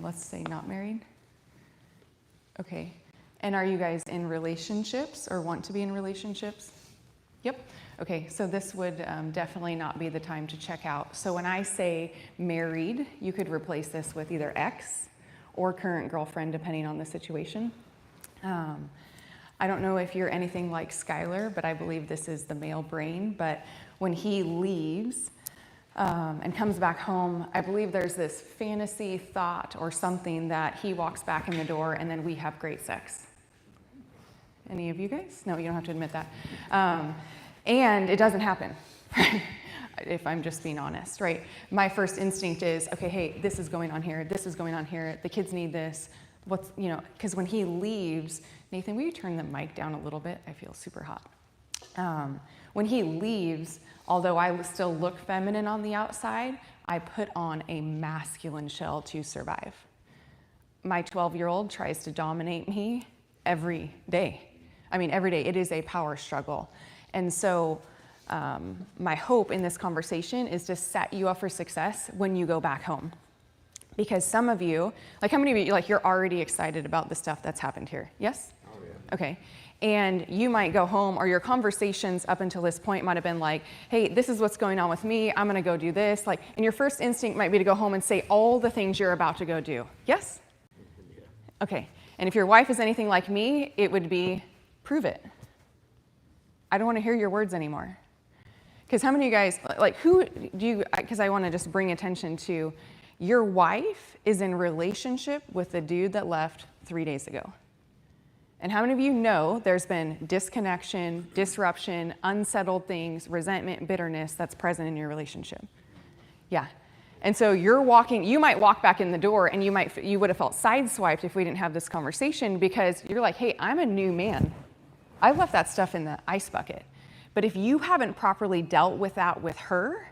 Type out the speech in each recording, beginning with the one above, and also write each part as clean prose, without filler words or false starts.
and let's say not married? Okay. And are you guys in relationships or want to be in relationships? Yep. Okay, so this would definitely not be the time to check out. So when I say married, you could replace this with either ex or current girlfriend, depending on the situation. I don't know if you're anything like Skylar, but I believe this is the male brain. But when he leaves and comes back home, I believe there's this fantasy thought or something that he walks back in the door and then we have great sex. Any of you guys? No, you don't have to admit that. And it doesn't happen, if I'm just being honest, right? My first instinct is, okay, hey, this is going on here, this is going on here, the kids need this, because when he leaves, Nathan, will you turn the mic down a little bit? I feel super hot. When he leaves, although I still look feminine on the outside, I put on a masculine shell to survive. My 12-year-old tries to dominate me every day. I mean, every day. It is a power struggle. And so my hope in this conversation is to set you up for success when you go back home. Because some of you, like how many of you, like you're already excited about the stuff that's happened here? Yes? Oh, yeah. Okay. And you might go home, or your conversations up until this point might have been like, hey, this is what's going on with me. I'm going to go do this. Like, and your first instinct might be to go home and say all the things you're about to go do. Yes? Yeah. Okay. And if your wife is anything like me, it would be, prove it. I don't want to hear your words anymore. Because how many of you guys, like who do you, because I want to just bring attention to, your wife is in relationship with the dude that left 3 days ago. And how many of you know there's been disconnection, disruption, unsettled things, resentment, bitterness that's present in your relationship? Yeah. And so you might walk back in the door and you would have felt sideswiped if we didn't have this conversation, because you're like, hey, I'm a new man. I left that stuff in the ice bucket. But if you haven't properly dealt with that with her,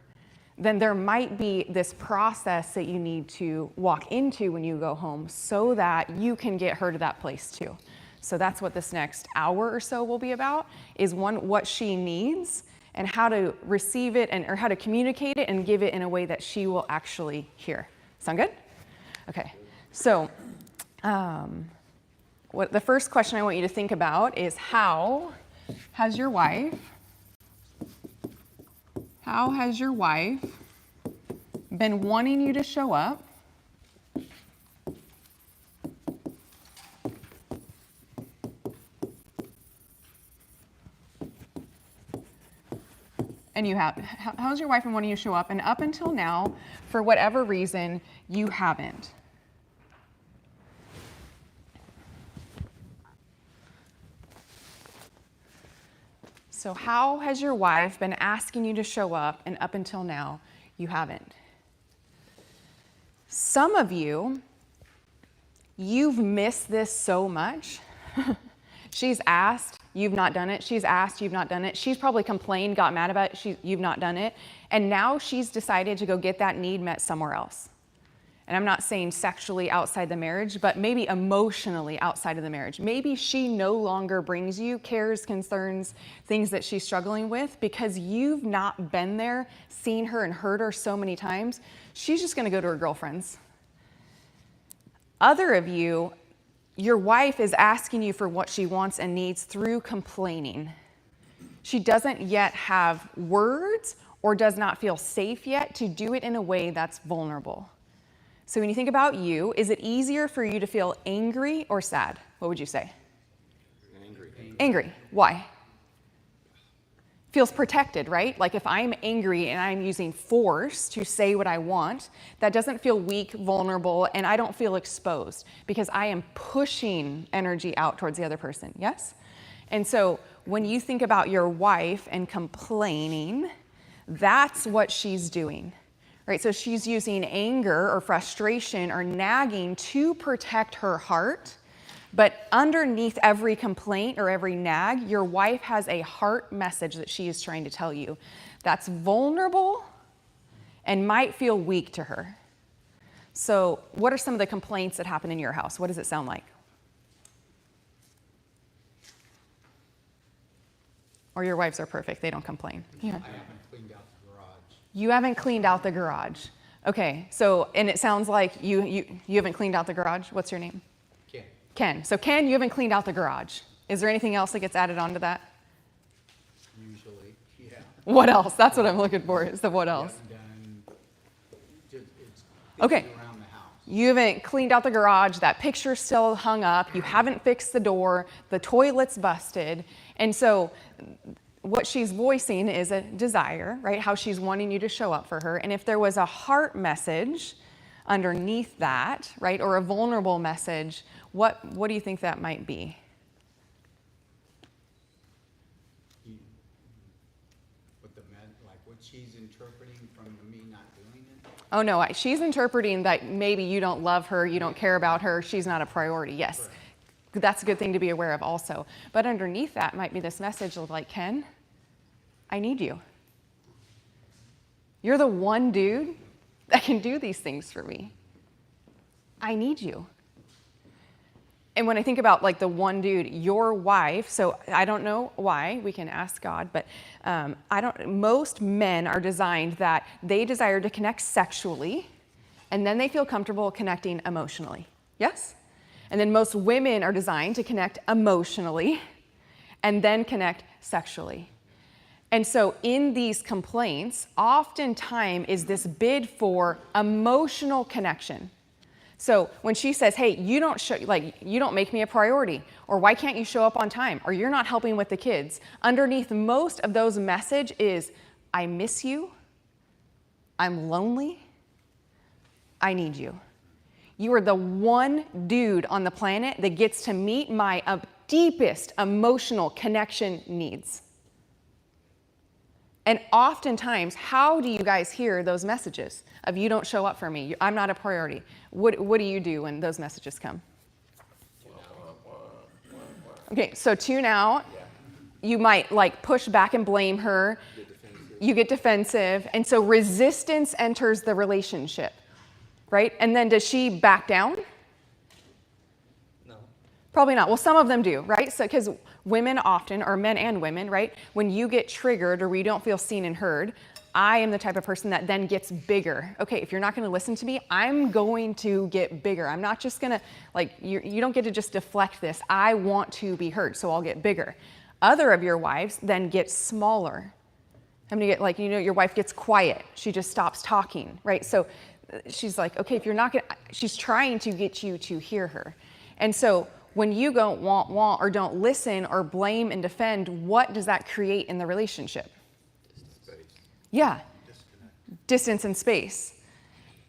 then there might be this process that you need to walk into when you go home so that you can get her to that place too. So that's what this next hour or so will be about, is one, what she needs and how to receive it or how to communicate it and give it in a way that she will actually hear. Sound good? Okay. So the first question I want you to think about is, how has your wife been wanting you to show up and you have? How's your wife been wanting you to show up, and up until now, for whatever reason, you haven't? So how has your wife been asking you to show up, and up until now, you haven't? Some of you, you've missed this so much. She's asked, you've not done it. She's asked, you've not done it. She's probably complained, got mad about it, you've not done it. And now she's decided to go get that need met somewhere else. And I'm not saying sexually outside the marriage, but maybe emotionally outside of the marriage. Maybe she no longer brings you cares, concerns, things that she's struggling with because you've not been there, seen her and heard her so many times. She's just going to go to her girlfriends. Other of you, your wife is asking you for what she wants and needs through complaining. She doesn't yet have words or does not feel safe yet to do it in a way that's vulnerable. So when you think about you, is it easier for you to feel angry or sad? What would you say? Angry. Angry. Why? Feels protected, right? Like if I'm angry and I'm using force to say what I want, that doesn't feel weak, vulnerable, and I don't feel exposed because I am pushing energy out towards the other person, yes? And so when you think about your wife and complaining, that's what she's doing. Right, so she's using anger or frustration or nagging to protect her heart, but underneath every complaint or every nag, your wife has a heart message that she is trying to tell you that's vulnerable and might feel weak to her. So what are some of the complaints that happen in your house? What does it sound like? Or your wives are perfect, they don't complain. Yeah. I haven't cleaned out the garage. You haven't cleaned out the garage. Okay, so, and it sounds like you haven't cleaned out the garage. What's your name? Ken. Ken. So Ken, you haven't cleaned out the garage. Is there anything else that gets added onto that? Usually, yeah. What else? That's what I'm looking for, is the what else. It's Okay. around the house. You haven't cleaned out the garage, that picture's still hung up, you haven't fixed the door, the toilet's busted. And so what she's voicing is a desire, right? How she's wanting you to show up for her. And if there was a heart message underneath that, right, or a vulnerable message, what do you think that might be? What she's interpreting from me not doing it? Oh no, she's interpreting that maybe you don't love her, you don't care about her, she's not a priority. Yes, Correct. That's a good thing to be aware of also. But underneath that might be this message of like, Ken, I need you. You're the one dude that can do these things for me. I need you. And when I think about like the one dude, your wife, so I don't know why, we can ask God, but most men are designed that they desire to connect sexually, and then they feel comfortable connecting emotionally. Yes? And then most women are designed to connect emotionally, and then connect sexually. And so in these complaints, oftentimes is this bid for emotional connection. So when she says, hey, you don't make me a priority, or why can't you show up on time, or you're not helping with the kids, underneath most of those message is, I miss you, I'm lonely, I need you. You are the one dude on the planet that gets to meet my deepest emotional connection needs. And oftentimes, how do you guys hear those messages of you don't show up for me, I'm not a priority? What do you do when those messages come? Okay, so tune out. You might like push back and blame her. You get defensive. And so resistance enters the relationship, right? And then does she back down? No. Probably not. Well, some of them do, right? So, because women often, or men and women, right? When you get triggered or we don't feel seen and heard, I am the type of person that then gets bigger. Okay, if you're not going to listen to me, I'm going to get bigger. I'm not just going to, like, you don't get to just deflect this. I want to be heard, so I'll get bigger. Other of your wives then get smaller. I'm going to get, like, your wife gets quiet. She just stops talking, right? So she's like, okay, if you're not going to, she's trying to get you to hear her. And so when you don't want, or don't listen or blame and defend, what does that create in the relationship? Space. Yeah. Disconnect. Distance and space.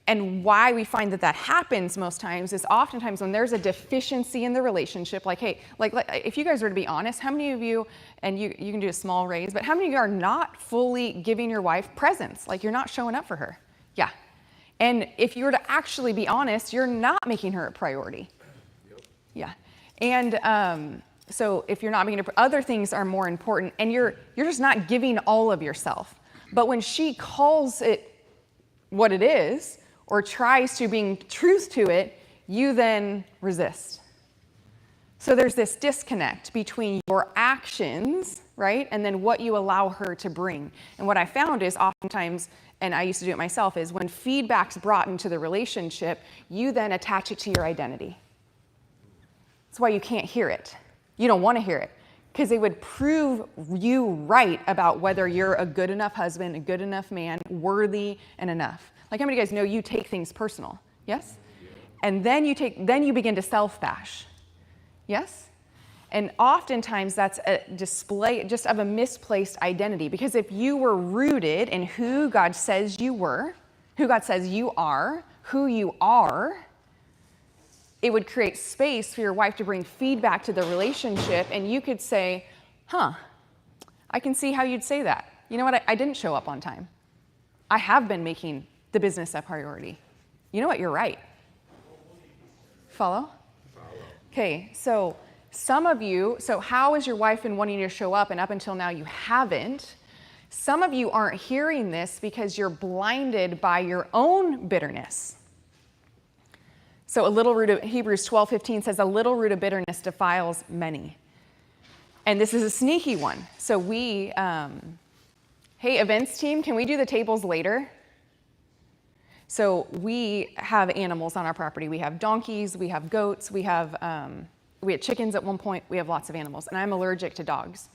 And why we find that happens most times is oftentimes when there's a deficiency in the relationship, like, hey, like if you guys were to be honest, how many of you, and you can do a small raise, but how many of you are not fully giving your wife presence? Like you're not showing up for her. Yeah. And if you were to actually be honest, you're not making her a priority. Yep. Yeah. And so if you're not making other things are more important, and you're just not giving all of yourself. But when she calls it what it is, or tries to bring truth to it, you then resist. So there's this disconnect between your actions, right, and then what you allow her to bring. And what I found is oftentimes, and I used to do it myself, is when feedback's brought into the relationship, you then attach it to your identity. That's why you can't hear it. You don't want to hear it, because it would prove you right about whether you're a good enough husband, a good enough man, worthy and enough. Like how many of you guys know you take things personal? Yes? And then you begin to self-bash. Yes? And oftentimes that's a display just of a misplaced identity, because if you were rooted in who God says you were, who God says you are, who you are, it would create space for your wife to bring feedback to the relationship, and you could say, I can see how you'd say that. You know what, I didn't show up on time. I have been making the business a priority. You know what, you're right. Follow? Okay, so some of you, so how is your wife been wanting to show up, and up until now you haven't? Some of you aren't hearing this because you're blinded by your own bitterness. So a little root of, Hebrews 12:15 says, a little root of bitterness defiles many. And this is a sneaky one. So we, hey, events team, can we do the tables later? So we have animals on our property. We have donkeys, we have goats, we had chickens at one point. We have lots of animals, and I'm allergic to dogs.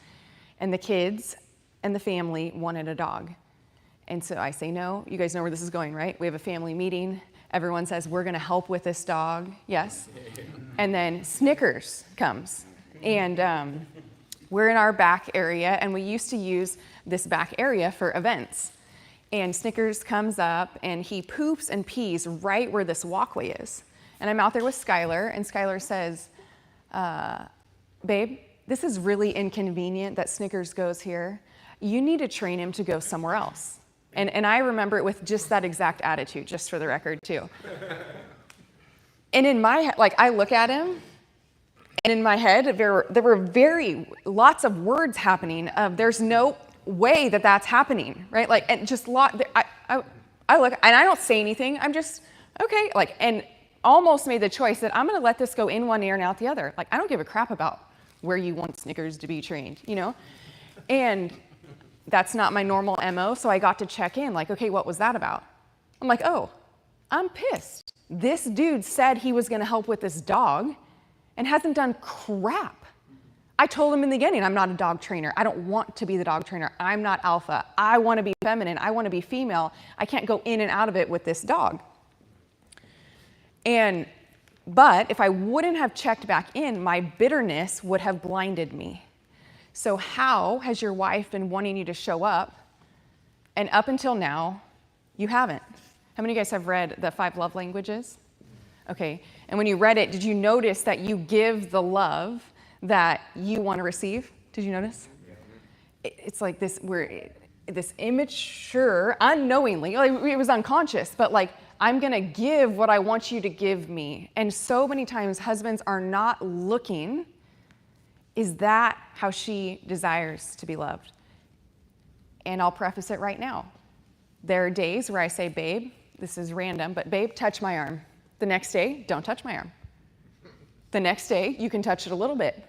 And the kids and the family wanted a dog. And so I say no. You guys know where this is going, right? We have a family meeting. Everyone says, we're going to help with this dog. Yes. And then Snickers comes. And we're in our back area, and we used to use this back area for events. And Snickers comes up, and he poops and pees right where this walkway is. And I'm out there with Skylar, and Skylar says, babe, this is really inconvenient that Snickers goes here. You need to train him to go somewhere else. And I remember it with just that exact attitude, just for the record, too. And in my head, like, I look at him, and in my head, there were lots of words happening of there's no way that that's happening, right? Like, and just I look, and I don't say anything. I'm just, okay, like, and almost made the choice that I'm going to let this go in one ear and out the other. Like, I don't give a crap about where you want Snickers to be trained, you know? And that's not my normal MO, so I got to check in, like, okay, what was that about? I'm like, oh, I'm pissed. This dude said he was going to help with this dog and hasn't done crap. I told him in the beginning, I'm not a dog trainer. I don't want to be the dog trainer. I'm not alpha. I want to be feminine. I want to be female. I can't go in and out of it with this dog. But if I wouldn't have checked back in, my bitterness would have blinded me. So how has your wife been wanting you to show up? And up until now, you haven't. How many of you guys have read the 5 love languages? Okay. And when you read it, did you notice that you give the love that you want to receive? Did you notice? It's like this, this immature, unknowingly, like it was unconscious, but like, I'm going to give what I want you to give me. And so many times husbands are not looking, is that how she desires to be loved? And I'll preface it right now. There are days where I say, babe, this is random, but babe, touch my arm. The next day, don't touch my arm. The next day, you can touch it a little bit.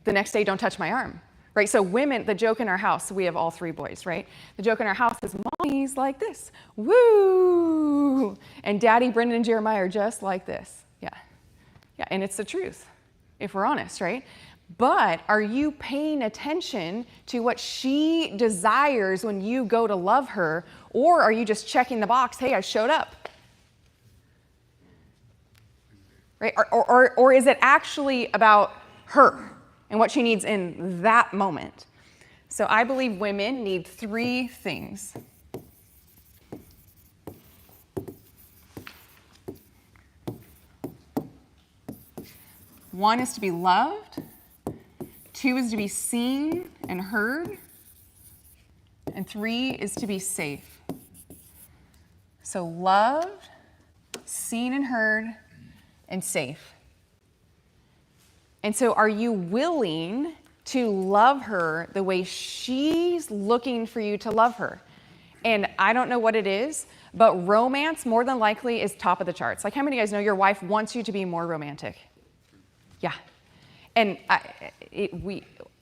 The next day, don't touch my arm, right? So women, the joke in our house, we have all 3 boys, right? The joke in our house is mommy's like this, woo! And daddy, Brendan, and Jeremiah are just like this. Yeah, and it's the truth, if we're honest, right? But are you paying attention to what she desires when you go to love her? Or are you just checking the box, hey, I showed up? Right? Or is it actually about her and what she needs in that moment? So I believe women need 3 things. One is to be loved. 2 is to be seen and heard. And 3 is to be safe. So loved, seen and heard, and safe. And so are you willing to love her the way she's looking for you to love her? And I don't know what it is, but romance more than likely is top of the charts. Like, how many of you guys know your wife wants you to be more romantic? Yeah. And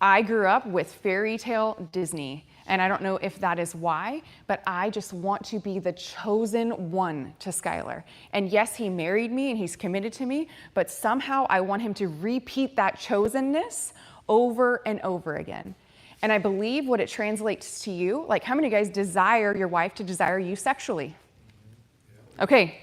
I grew up with fairy tale Disney, and I don't know if that is why, but I just want to be the chosen one to Skylar. And yes, he married me and he's committed to me, but somehow I want him to repeat that chosenness over and over again. And I believe what it translates to you, like how many of you guys desire your wife to desire you sexually? Okay.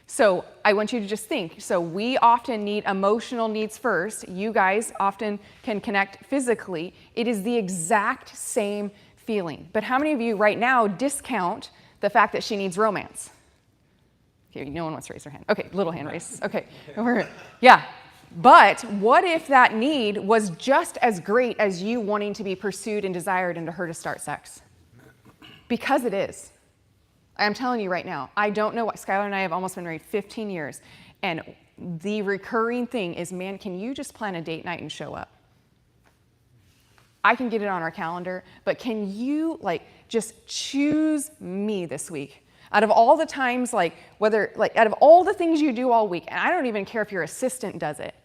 So I want you to just think. So we often need emotional needs first. You guys often can connect physically. It is the exact same feeling. But how many of you right now discount the fact that she needs romance? Okay, no one wants to raise their hand. Okay, little hand raise. Okay, yeah. But what if that need was just as great as you wanting to be pursued and desired and to her to start sex? Because it is. I'm telling you right now, I don't know what, Skylar and I have almost been married 15 years, and the recurring thing is, man, can you just plan a date night and show up? I can get it on our calendar, but can you just choose me this week? Out of all the times, out of all the things you do all week, and I don't even care if your assistant does it,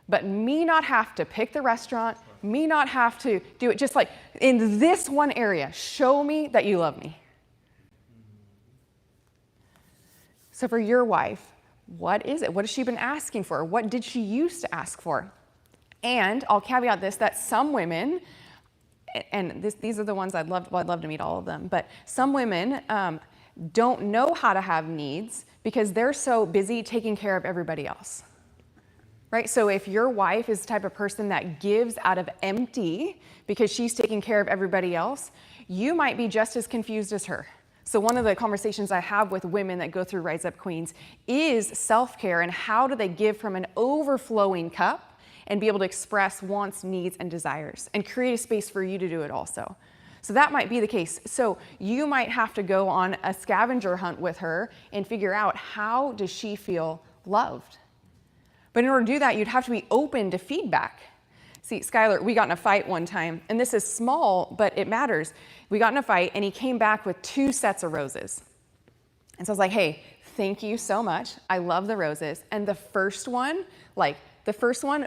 but me not have to pick the restaurant, me not have to do it, just like in this one area, show me that you love me. So for your wife, what is it? What has she been asking for? What did she used to ask for? And I'll caveat this, that some women, and these are the ones I'd love to meet all of them, but some women don't know how to have needs because they're so busy taking care of everybody else. Right? So if your wife is the type of person that gives out of empty because she's taking care of everybody else, you might be just as confused as her. So one of the conversations I have with women that go through Rise Up Queens is self-care and how do they give from an overflowing cup and be able to express wants, needs, and desires and create a space for you to do it also. So that might be the case. So you might have to go on a scavenger hunt with her and figure out how does she feel loved. But in order to do that, you'd have to be open to feedback. See, Skylar, we got in a fight one time, and this is small, but it matters. We got in a fight, and he came back with 2 sets of roses. And so I was like, hey, thank you so much. I love the roses. And the first one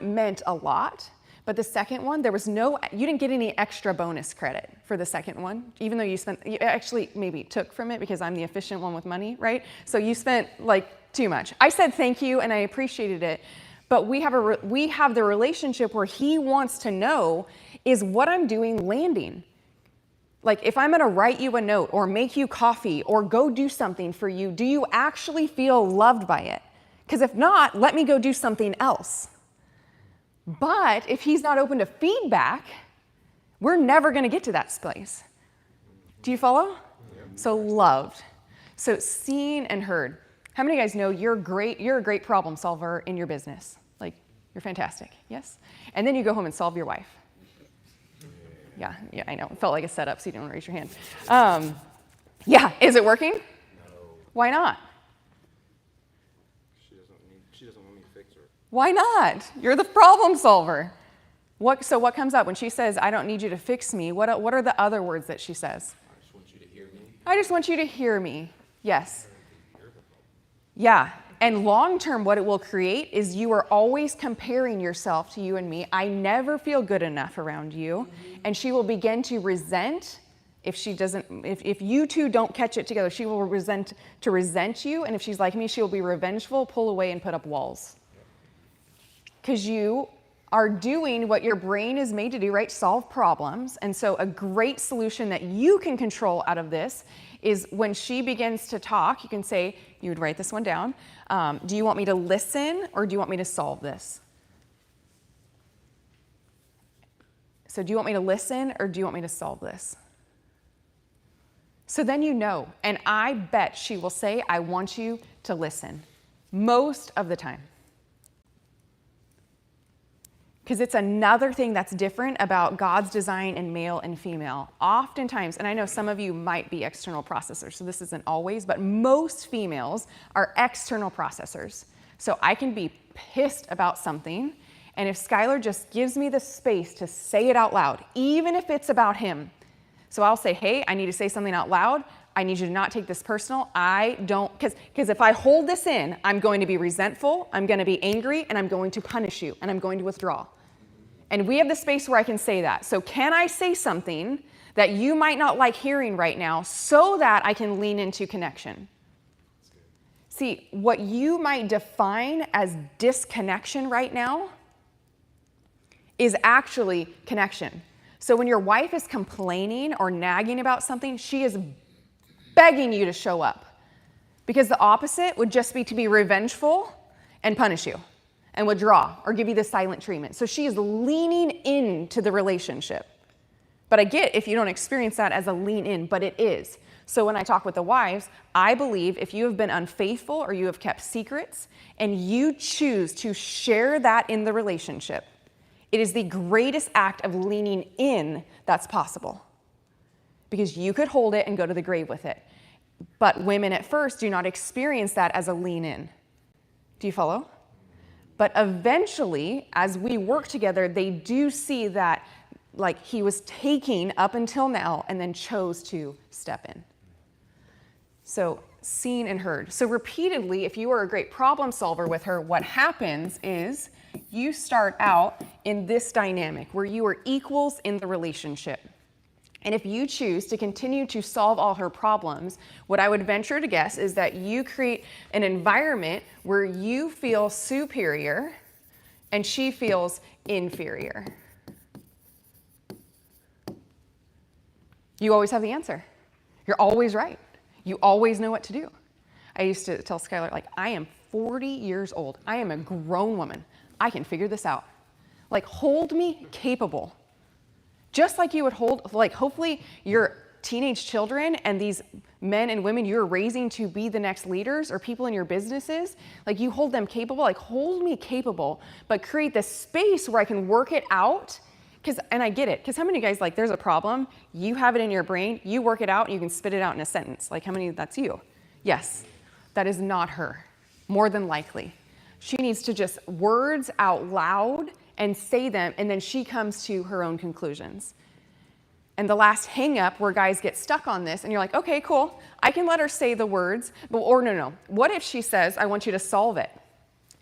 meant a lot, but the second one, you didn't get any extra bonus credit for the second one, even though you actually maybe took from it because I'm the efficient one with money, right? So you spent too much. I said thank you and I appreciated it, but we have the relationship where he wants to know, is what I'm doing landing? Like if I'm gonna write you a note or make you coffee or go do something for you, do you actually feel loved by it? Because if not, let me go do something else. But if he's not open to feedback, we're never gonna get to that place. Do you follow? Yeah. So loved. So seen and heard. How many of you guys know you're a great problem solver in your business? Like, you're fantastic, yes? And then you go home and solve your wife. Yeah, I know. It felt like a setup, so you didn't raise your hand. Yeah, is it working? No. Why not? She doesn't want me to fix her. Why not? You're the problem solver. So what comes up when she says, I don't need you to fix me? What are the other words that she says? I just want you to hear me. I just want you to hear me. Yes. Yeah, and long-term what it will create is you are always comparing yourself to you and me. I never feel good enough around you. And she will begin to resent if you two don't catch it together, she will resent you. And if she's like me, she will be revengeful, pull away and put up walls. Because you are doing what your brain is made to do, right? Solve problems. And so a great solution that you can control out of this is when she begins to talk, you can say, you would write this one down. Do you want me to listen or do you want me to solve this? So do you want me to listen or do you want me to solve this? So then you know, and I bet she will say, I want you to listen most of the time. Because it's another thing that's different about God's design in male and female. Oftentimes, and I know some of you might be external processors, so this isn't always, but most females are external processors. So I can be pissed about something, and if Skylar just gives me the space to say it out loud, even if it's about him. So I'll say, hey, I need to say something out loud. I need you to not take this personal. Because if I hold this in, I'm going to be resentful, I'm going to be angry, and I'm going to punish you, and I'm going to withdraw. And we have the space where I can say that. So can I say something that you might not like hearing right now so that I can lean into connection? See, what you might define as disconnection right now is actually connection. So when your wife is complaining or nagging about something, she is begging you to show up. Because the opposite would just be to be revengeful and punish you and withdraw or give you the silent treatment. So she is leaning into the relationship. But I get if you don't experience that as a lean in, but it is. So when I talk with the wives, I believe if you have been unfaithful or you have kept secrets and you choose to share that in the relationship, it is the greatest act of leaning in that's possible. Because you could hold it and go to the grave with it. But women at first do not experience that as a lean in. Do you follow? But eventually, as we work together, they do see that like he was taking up until now and then chose to step in. So seen and heard. So repeatedly, if you are a great problem solver with her, what happens is you start out in this dynamic where you are equals in the relationship. And if you choose to continue to solve all her problems, what I would venture to guess is that you create an environment where you feel superior and she feels inferior. You always have the answer. You're always right. You always know what to do. I used to tell Skylar, like, I am 40 years old. I am a grown woman. I can figure this out. Like, hold me capable. Just like you would hold, like, hopefully your teenage children and these men and women you're raising to be the next leaders or people in your businesses, like, you hold them capable, like, hold me capable, but create this space where I can work it out. And I get it, because how many guys, like, there's a problem, you have it in your brain, you work it out, and you can spit it out in a sentence. Like, how many, that's you? Yes, that is not her, more than likely. She needs to just words out loud and say them, and then she comes to her own conclusions. And the last hang up where guys get stuck on this, and you're like, okay, cool, I can let her say the words, but, or no, what if she says, I want you to solve it?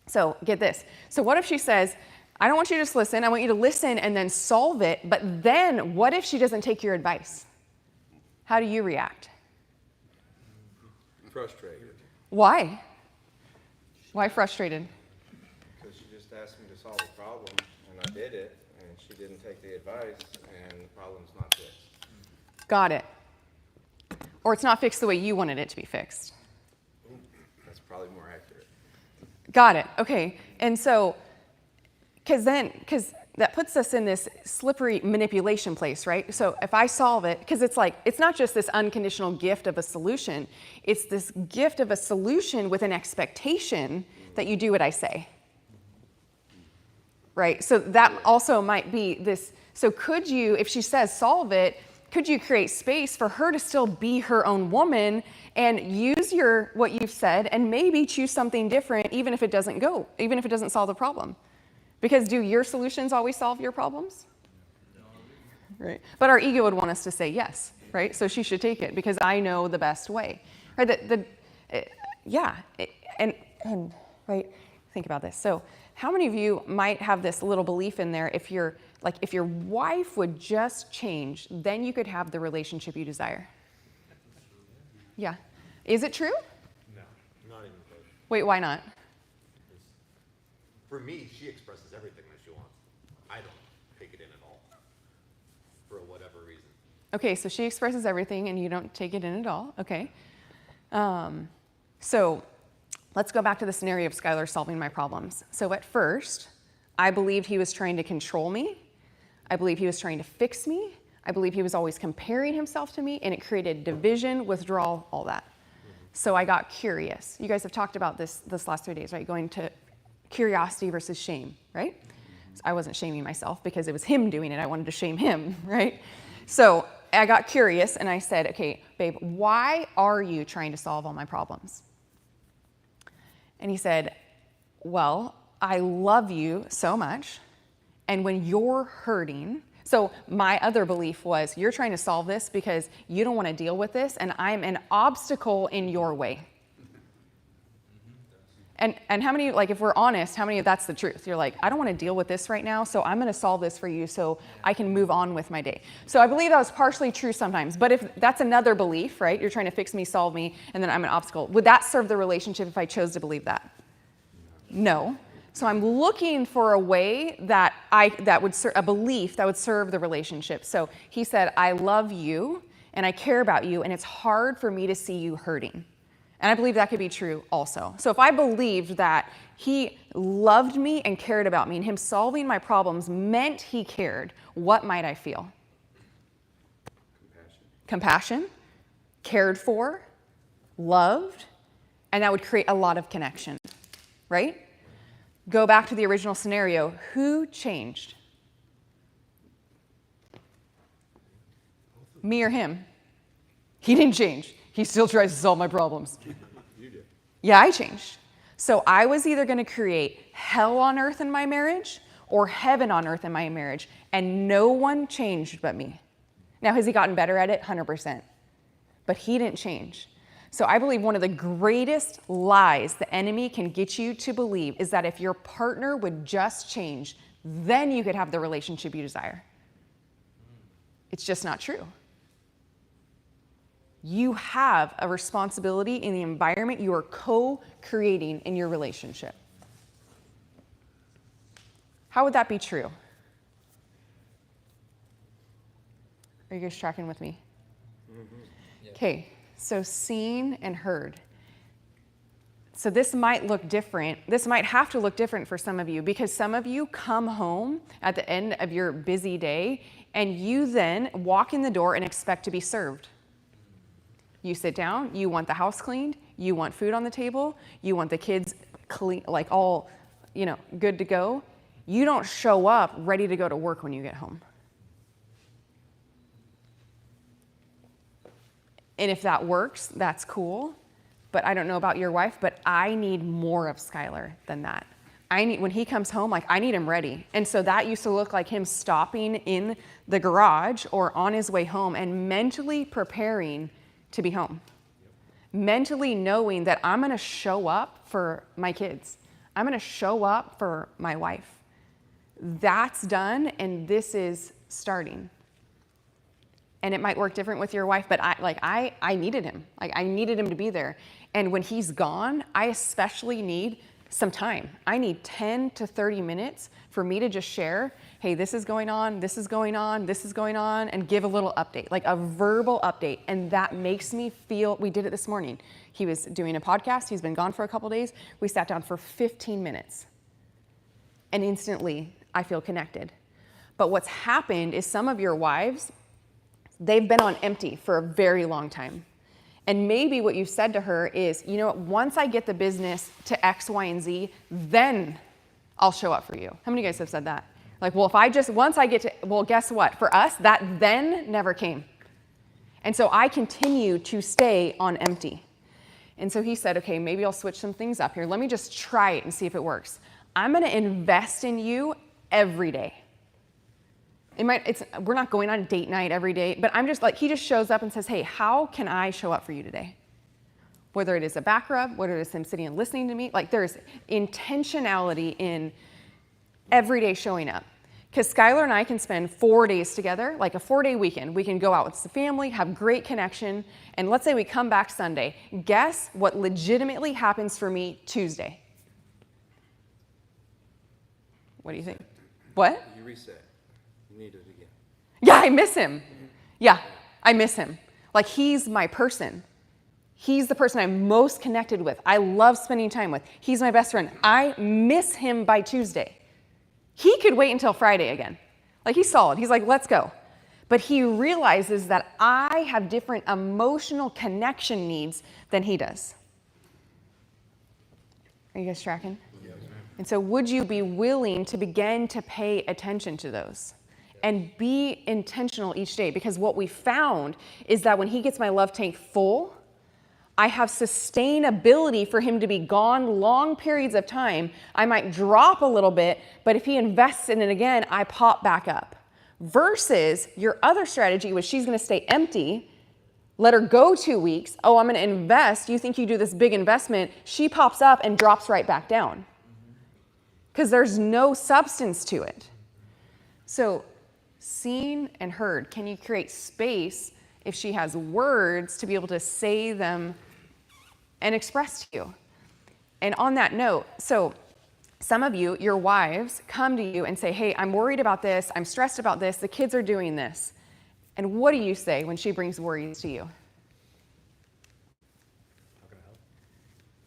So get this. So what if she says, I don't want you to just listen, I want you to listen and then solve it, but then what if she doesn't take your advice? How do you react? Frustrated. Why? Why frustrated? Because she just asked me to solve a problem, and I did it, and she didn't take the advice, and the problem's not fixed. Got it. Or it's not fixed the way you wanted it to be fixed. That's probably more accurate. Got it. Okay. And so, because that puts us in this slippery manipulation place, right? So if I solve it, because it's like, it's not just this unconditional gift of a solution, it's this gift of a solution with an expectation that you do what I say. Right? So that also might be this. So could you, if she says solve it, could you create space for her to still be her own woman and use what you've said and maybe choose something different even if it doesn't solve the problem? Because do your solutions always solve your problems? No. Right. But our ego would want us to say yes, right? So she should take it because I know the best way. Right? And right, think about this. So how many of you might have this little belief in there, if your wife would just change, then you could have the relationship you desire? Yeah. Is it true? No, not even close. Wait, why not? For me, she expresses everything that she wants. I don't take it in at all, for whatever reason. Okay, so she expresses everything and you don't take it in at all. Okay. So let's go back to the scenario of Skylar solving my problems. So at first, I believed he was trying to control me. I believed he was trying to fix me. I believed he was always comparing himself to me, and it created division, withdrawal, all that. So I got curious. You guys have talked about this last 3 days, right? Going to curiosity versus shame, right? So I wasn't shaming myself because it was him doing it. I wanted to shame him, right? So I got curious and I said, okay, babe, why are you trying to solve all my problems? And he said, well, I love you so much. And when you're hurting, so my other belief was you're trying to solve this because you don't want to deal with this and I'm an obstacle in your way. And how many, like, if we're honest, how many of that's the truth? You're like, I don't want to deal with this right now, so I'm going to solve this for you so I can move on with my day. So I believe that was partially true sometimes. But if that's another belief, right? You're trying to fix me, solve me, and then I'm an obstacle. Would that serve the relationship if I chose to believe that? No. So I'm looking for a way a belief that would serve the relationship. So he said, I love you and I care about you, and it's hard for me to see you hurting. And I believe that could be true also. So if I believed that he loved me and cared about me, and him solving my problems meant he cared, what might I feel? Compassion, cared for, loved, and that would create a lot of connection, right? Go back to the original scenario. Who changed? Me or him? He didn't change. He still tries to solve my problems. You did. Yeah, I changed. So I was either going to create hell on earth in my marriage or heaven on earth in my marriage, and no one changed but me. Now, has he gotten better at it? 100%. But he didn't change. So I believe one of the greatest lies the enemy can get you to believe is that if your partner would just change, then you could have the relationship you desire. It's just not true. You have a responsibility in the environment you are co-creating in your relationship. How would that be true? Are you guys tracking with me? Okay, so seen and heard. So this might look different. This might have to look different for some of you, because some of you come home at the end of your busy day and you then walk in the door and expect to be served. You sit down, you want the house cleaned, you want food on the table, you want the kids clean, like all, good to go. You don't show up ready to go to work when you get home. And if that works, that's cool. But I don't know about your wife, but I need more of Skylar than that. When he comes home, I need him ready. And so that used to look like him stopping in the garage or on his way home and mentally preparing to be home. Mentally knowing that I'm going to show up for my kids. I'm going to show up for my wife. That's done, and this is starting. And it might work different with your wife, but I needed him. I needed him to be there. And when he's gone, I especially need some time. I need 10 to 30 minutes for me to just share, hey, this is going on, this is going on, this is going on, and give a little update, like a verbal update. And that makes me feel, we did it this morning. He was doing a podcast. He's been gone for a couple days. We sat down for 15 minutes. And instantly, I feel connected. But what's happened is some of your wives, they've been on empty for a very long time. And maybe what you said to her is, you know what, once I get the business to X, Y, and Z, then I'll show up for you. How many of you guys have said that? Once I get to, well, guess what? For us, that then never came. And so I continue to stay on empty. And so he said, okay, maybe I'll switch some things up here. Let me just try it and see if it works. I'm going to invest in you every day. We're not going on date night every day, but I'm just he just shows up and says, hey, how can I show up for you today? Whether it is a back rub, whether it is him sitting and listening to me, there's intentionality in everyday showing up. Because Skylar and I can spend 4 days together, like a 4-day weekend. We can go out with the family, have great connection, and let's say we come back Sunday. Guess what legitimately happens for me Tuesday? What do you think? What? You reset. You need it again. Yeah, I miss him. Yeah, I miss him. He's my person. He's the person I'm most connected with. I love spending time with. He's my best friend. I miss him by Tuesday. He could wait until Friday again. He's solid. He's let's go. But he realizes that I have different emotional connection needs than he does. Are you guys tracking? Yes, ma'am. And so would you be willing to begin to pay attention to those? And be intentional each day, because what we found is that when he gets my love tank full, I have sustainability for him to be gone long periods of time. I might drop a little bit, but if he invests in it again, I pop back up. Versus your other strategy, which she's going to stay empty, let her go 2 weeks. Oh, I'm going to invest. You think you do this big investment. She pops up and drops right back down because there's no substance to it. So seen and heard. Can you create space if she has words to be able to say them and express to you? And on that note, so some of you, your wives, come to you and say, hey, I'm worried about this. I'm stressed about this. The kids are doing this. And what do you say when she brings worries to you? How can I help?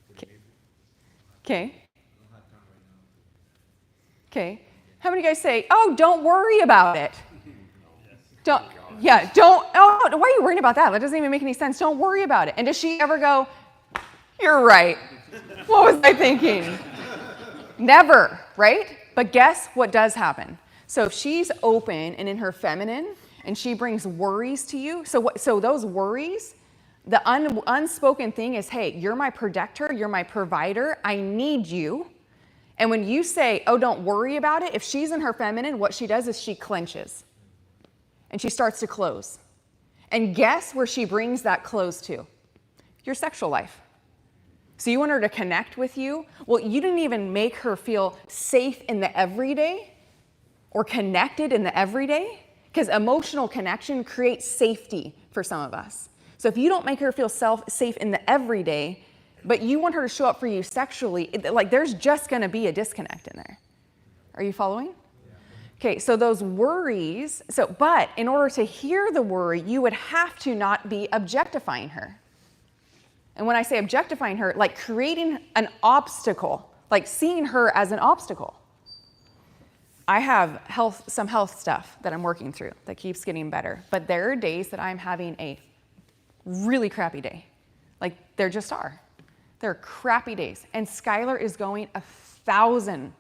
What do you need? Okay. Okay. How many guys say, oh, don't worry about it? Don't, why are you worrying about that? That doesn't even make any sense. Don't worry about it. And does she ever go, you're right. What was I thinking? Never, right? But guess what does happen? So if she's open and in her feminine and she brings worries to you, so those worries, the unspoken thing is, hey, you're my protector, you're my provider, I need you. And when you say, oh, don't worry about it, if she's in her feminine, what she does is she clenches. And she starts to close. And guess where she brings that close to? Your sexual life. So you want her to connect with you? Well, you didn't even make her feel safe in the everyday or connected in the everyday, because emotional connection creates safety for some of us. So if you don't make her feel safe in the everyday, but you want her to show up for you sexually, like there's just going to be a disconnect in there. Are you following? Okay, so those worries, but in order to hear the worry, you would have to not be objectifying her. And when I say objectifying her, like creating an obstacle, like seeing her as an obstacle. I have some health stuff that I'm working through that keeps getting better, but there are days that I'm having a really crappy day. Like there just are. There are crappy days. And Skylar is going 1,000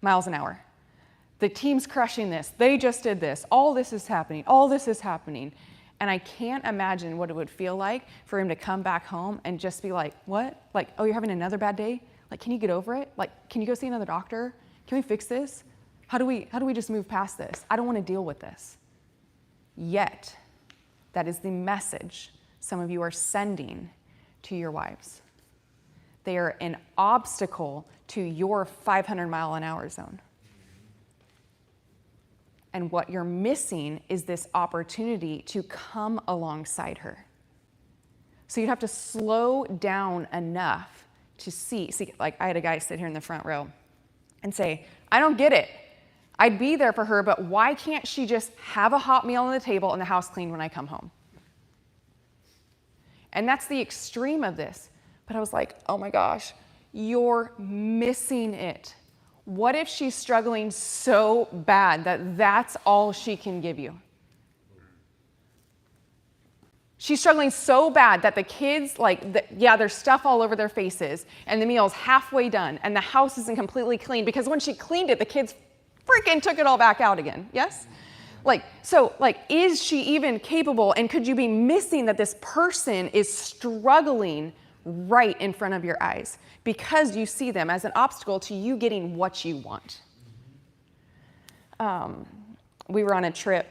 miles an hour. The team's crushing this. They just did this. All this is happening. All this is happening. And I can't imagine what it would feel like for him to come back home and just be like, what? Like, oh, you're having another bad day? Like, can you get over it? Like, can you go see another doctor? Can we fix this? How do we just move past this? I don't want to deal with this. Yet, that is the message some of you are sending to your wives. They are an obstacle to your 500-mile-an-hour zone. And what you're missing is this opportunity to come alongside her. So you'd have to slow down enough to see, like I had a guy sit here in the front row and say, I don't get it. I'd be there for her, but why can't she just have a hot meal on the table and the house cleaned when I come home? And that's the extreme of this. But I was like, oh my gosh, you're missing it. What if she's struggling so bad that that's all she can give you? She's struggling so bad that the kids, there's stuff all over their faces, and the meal's halfway done, and the house isn't completely clean, because when she cleaned it, the kids freaking took it all back out again, yes? Is she even capable, and could you be missing that this person is struggling right in front of your eyes because you see them as an obstacle to you getting what you want? We were on a trip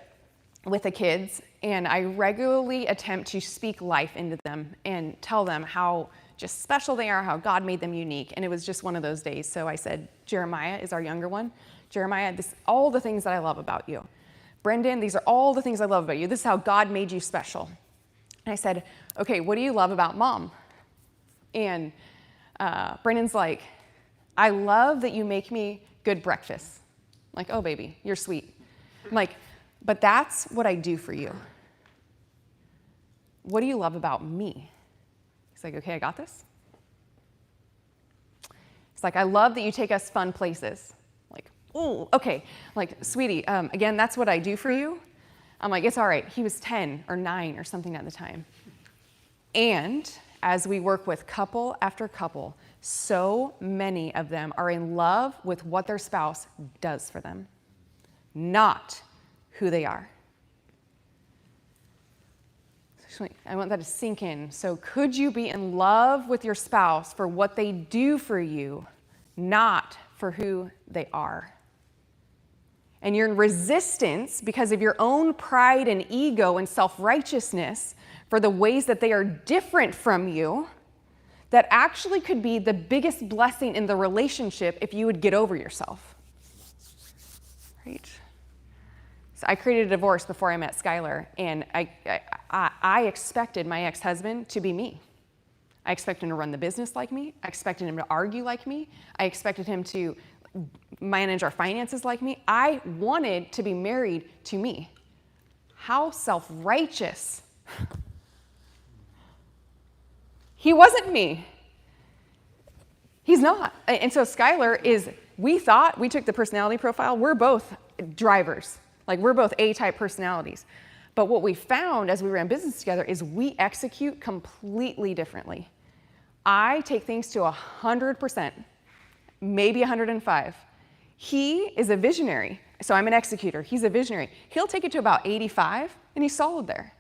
with the kids, and I regularly attempt to speak life into them and tell them how just special they are, how God made them unique. And it was just one of those days. So I said, Jeremiah is our younger one. Jeremiah, all the things that I love about you. Brendan, these are all the things I love about you. This is how God made you special. And I said, okay, what do you love about Mom? And Brendan's like, I love that you make me good breakfast. I'm like, oh, baby, you're sweet. I'm like, but that's what I do for you. What do you love about me? He's like, okay, I got this. It's like, I love that you take us fun places. Like, oh, okay. Like, sweetie, again, that's what I do for you. I'm like, it's all right. He was 10 or 9 or something at the time. And as we work with couple after couple, so many of them are in love with what their spouse does for them, not who they are. I want that to sink in. So could you be in love with your spouse for what they do for you, not for who they are? And you're in resistance because of your own pride and ego and self-righteousness for the ways that they are different from you, that actually could be the biggest blessing in the relationship if you would get over yourself. Right? So I created a divorce before I met Skylar, and I expected my ex-husband to be me. I expected him to run the business like me. I expected him to argue like me. I expected him to manage our finances like me. I wanted to be married to me. How self-righteous. He wasn't me. He's not. And so Skylar we took the personality profile. We're both drivers. Like, we're both A-type personalities. But what we found as we ran business together is we execute completely differently. I take things to 100%, maybe 105. He is a visionary. So I'm an executor. He's a visionary. He'll take it to about 85, and he's solid there.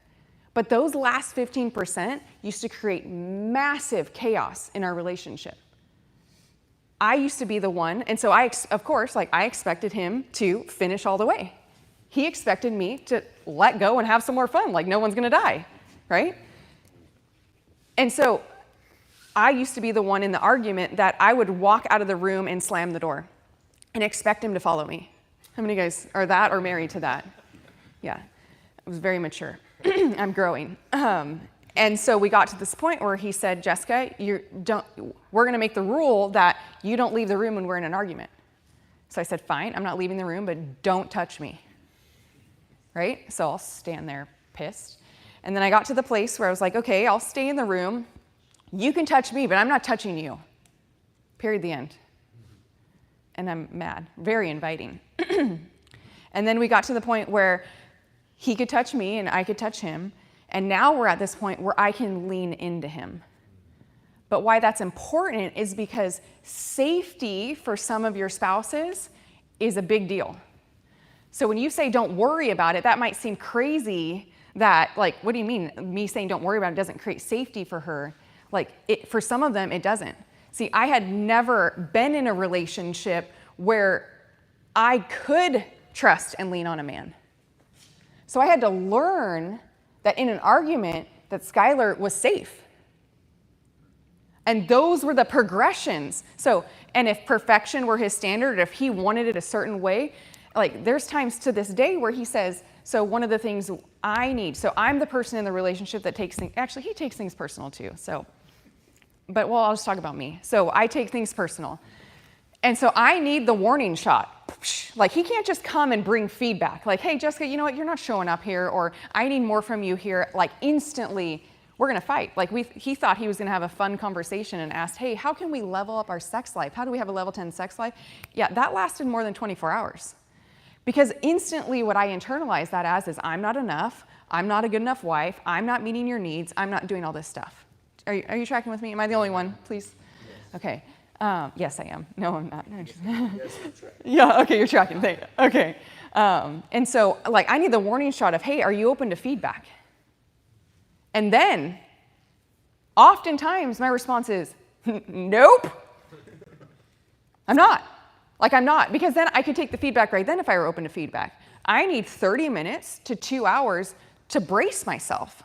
But those last 15% used to create massive chaos in our relationship. I used to be the one, and so I expected him to finish all the way. He expected me to let go and have some more fun, like no one's gonna die, right? And so I used to be the one in the argument that I would walk out of the room and slam the door and expect him to follow me. How many of you guys are that or married to that? Yeah, I was very mature. I'm growing. And so we got to this point where he said, Jessica, we're going to make the rule that you don't leave the room when we're in an argument. So I said, fine, I'm not leaving the room, but don't touch me. Right? So I'll stand there pissed. And then I got to the place where I was like, okay, I'll stay in the room. You can touch me, but I'm not touching you. Period, the end. And I'm mad, very inviting. And then we got to the point where he could touch me and I could touch him. And now we're at this point where I can lean into him. But why that's important is because safety for some of your spouses is a big deal. So when you say don't worry about it, that might seem crazy that, like, what do you mean? Me saying don't worry about it doesn't create safety for her. Like, for some of them, it doesn't. See, I had never been in a relationship where I could trust and lean on a man. So I had to learn that in an argument that Skylar was safe. And those were the progressions. So, and if perfection were his standard, if he wanted it a certain way, like there's times to this day where he says, so one of the things I need, so I'm the person in the relationship that takes things, actually he takes things personal too, so, but well, I'll just talk about me. So I take things personal. And so I need the warning shot. Like he can't just come and bring feedback. Like, hey, Jessica, you know what? You're not showing up here, or I need more from you here. Like instantly, we're gonna fight. Like he thought he was gonna have a fun conversation and asked, hey, how can we level up our sex life? How do we have a level 10 sex life? Yeah, that lasted more than 24 hours. Because instantly what I internalize that as is I'm not enough, I'm not a good enough wife, I'm not meeting your needs, I'm not doing all this stuff. Are you tracking with me? Am I the only one, please? Yes. Okay. Yes, I am. No, I'm not. Yes, you're tracking. Yeah, okay, you're tracking. Thank you. Okay. And so, like, I need the warning shot of, hey, are you open to feedback? And then, oftentimes, my response is, nope. I'm not. Like, I'm not. Because then I could take the feedback right then if I were open to feedback. I need 30 minutes to 2 hours to brace myself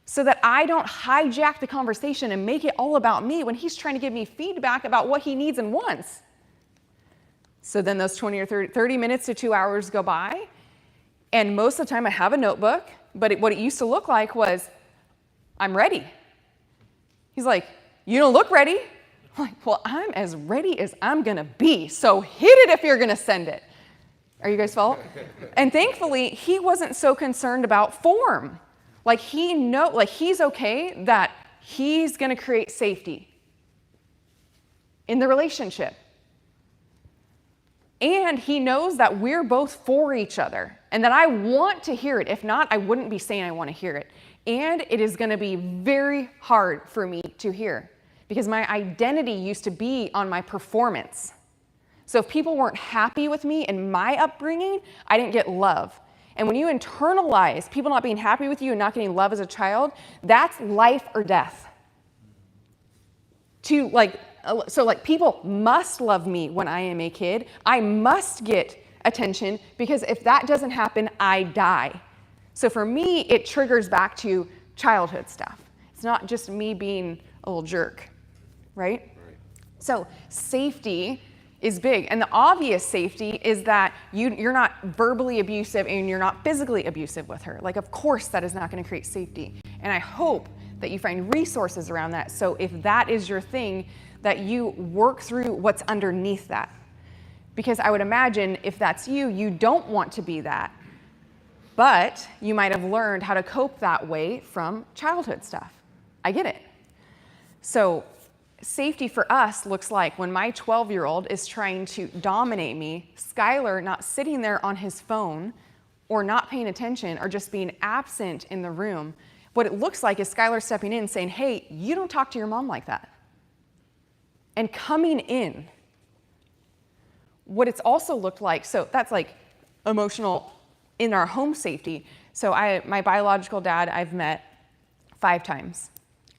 so that I don't hijack the conversation and make it all about me when he's trying to give me feedback about what he needs and wants. So then those 20 or 30 minutes to 2 hours go by, and most of the time I have a notebook, but what it used to look like was, I'm ready. He's like, you don't look ready. I'm like, well, I'm as ready as I'm gonna be, so hit it if you're gonna send it. Are you guys follow? And thankfully, he wasn't so concerned about form. Like he's okay that he's gonna create safety in the relationship. And he knows that we're both for each other and that I want to hear it. If not, I wouldn't be saying I want to hear it. And it is gonna be very hard for me to hear because my identity used to be on my performance. So if people weren't happy with me in my upbringing, I didn't get love. And when you internalize people not being happy with you and not getting love as a child, that's life or death. So people must love me when I am a kid. I must get attention because if that doesn't happen, I die. So for me, it triggers back to childhood stuff. It's not just me being a little jerk, right? So safety is big. And the obvious safety is that you're not verbally abusive and you're not physically abusive with her. Like, of course, that is not going to create safety. And I hope that you find resources around that. So if that is your thing, that you work through what's underneath that. Because I would imagine if that's you, you don't want to be that. But you might have learned how to cope that way from childhood stuff. I get it. So safety for us looks like when my 12-year-old is trying to dominate me, Skylar not sitting there on his phone or not paying attention or just being absent in the room. What it looks like is Skylar stepping in and saying, hey, you don't talk to your mom like that. And coming in. What it's also looked like, so that's like emotional in our home safety. So my biological dad I've met 5 times.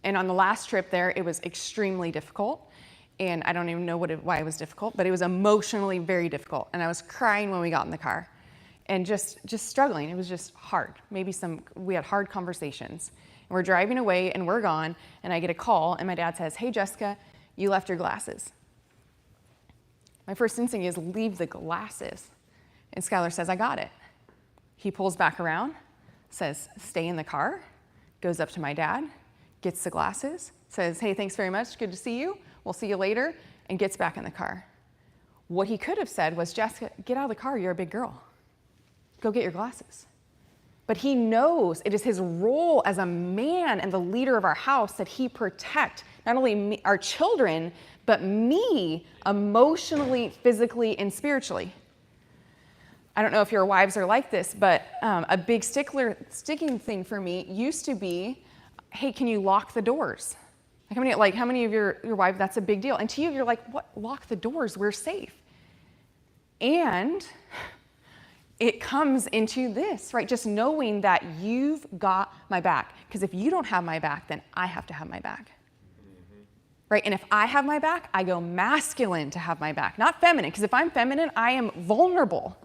And on the last trip there, it was extremely difficult. And I don't even know why it was difficult, but it was emotionally very difficult. And I was crying when we got in the car and just struggling. It was just hard. We had hard conversations. And we're driving away and we're gone. And I get a call and my dad says, hey, Jessica, you left your glasses. My first instinct is leave the glasses. And Skylar says, I got it. He pulls back around, says, stay in the car, goes up to my dad, gets the glasses, says, hey, thanks very much, good to see you, we'll see you later, and gets back in the car. What he could have said was, Jessica, get out of the car, you're a big girl. Go get your glasses. But he knows it is his role as a man and the leader of our house that he protect not only me, our children, but me emotionally, physically, and spiritually. I don't know if your wives are like this, but a big sticking thing for me used to be, hey, can you lock the doors? How many of your wives, that's a big deal. And to you, you're like, what? Lock the doors, we're safe. And it comes into this, right? Just knowing that you've got my back. Because if you don't have my back, then I have to have my back. Right? And if I have my back, I go masculine to have my back, not feminine. Because if I'm feminine, I am vulnerable.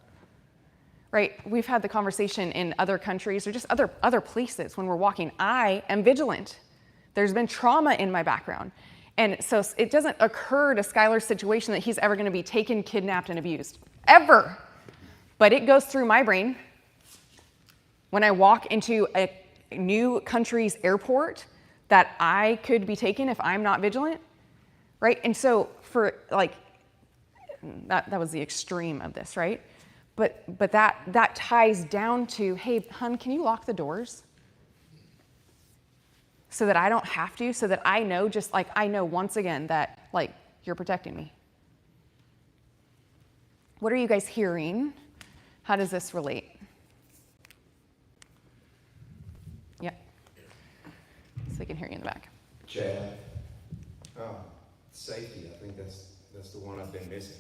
Right? We've had the conversation in other countries or just other places when we're walking. I am vigilant. There's been trauma in my background. And so it doesn't occur to Skylar's situation that he's ever going to be taken, kidnapped, and abused. Ever. But it goes through my brain when I walk into a new country's airport that I could be taken if I'm not vigilant. Right? And so for that was the extreme of this, right? But that ties down to, hey, hun, can you lock the doors? So that I don't have to, so that I know, just like I know once again that, like, you're protecting me. What are you guys hearing? How does this relate? Yeah. So we can hear you in the back. Chad, safety, I think that's the one I've been missing.